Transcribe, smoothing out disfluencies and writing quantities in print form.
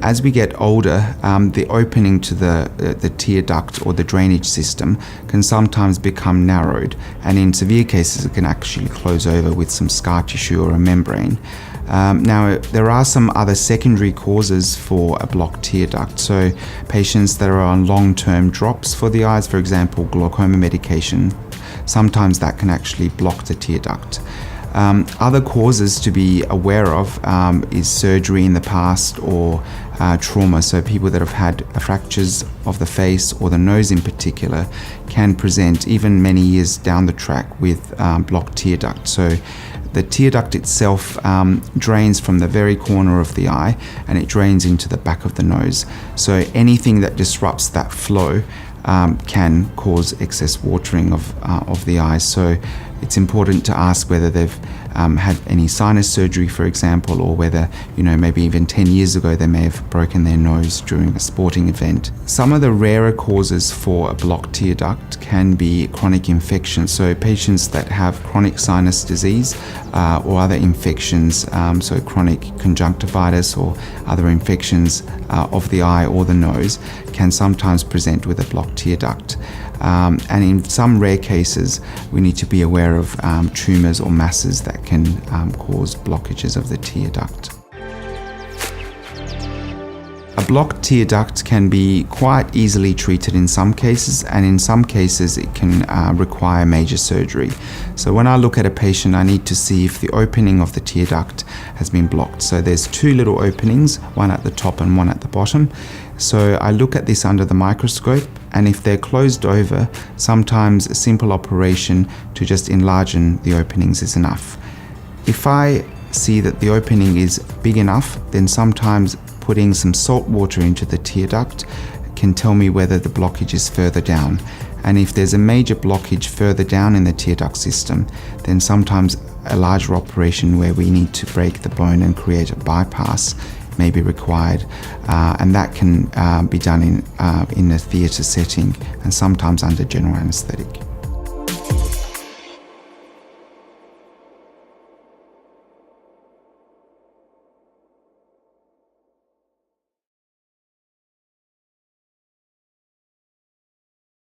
As we get older, the opening to the tear duct or the drainage system can sometimes become narrowed, and in severe cases it can actually close over with some scar tissue or a membrane. Now, there are some other secondary causes for a blocked tear duct. So patients that are on long-term drops for the eyes, for example, glaucoma medication, sometimes that can actually block the tear duct. Other causes to be aware of is surgery in the past or trauma. So people that have had fractures of the face or the nose in particular can present even many years down the track with blocked tear duct. So the tear duct itself drains from the very corner of the eye, and it drains into the back of the nose. So anything that disrupts that flow can cause excess watering of the eyes. So it's important to ask whether they've had any sinus surgery, for example, or whether, maybe even 10 years ago they may have broken their nose during a sporting event. Some of the rarer causes for a blocked tear duct can be chronic infections. So patients that have chronic sinus disease or other infections, so chronic conjunctivitis or other infections of the eye or the nose, can sometimes present with a blocked tear duct. And in some rare cases, we need to be aware of tumours or masses that can cause blockages of the tear duct. A blocked tear duct can be quite easily treated in some cases, and in some cases it can require major surgery. So when I look at a patient, I need to see if the opening of the tear duct has been blocked. So there's two little openings, one at the top and one at the bottom. So I look at this under the microscope, and if they're closed over, sometimes a simple operation to just enlarge the openings is enough. If I see that the opening is big enough, then sometimes putting some salt water into the tear duct can tell me whether the blockage is further down. And if there's a major blockage further down in the tear duct system, then sometimes a larger operation where we need to break the bone and create a bypass may be required, and that can be done in a theatre setting and sometimes under general anaesthetic.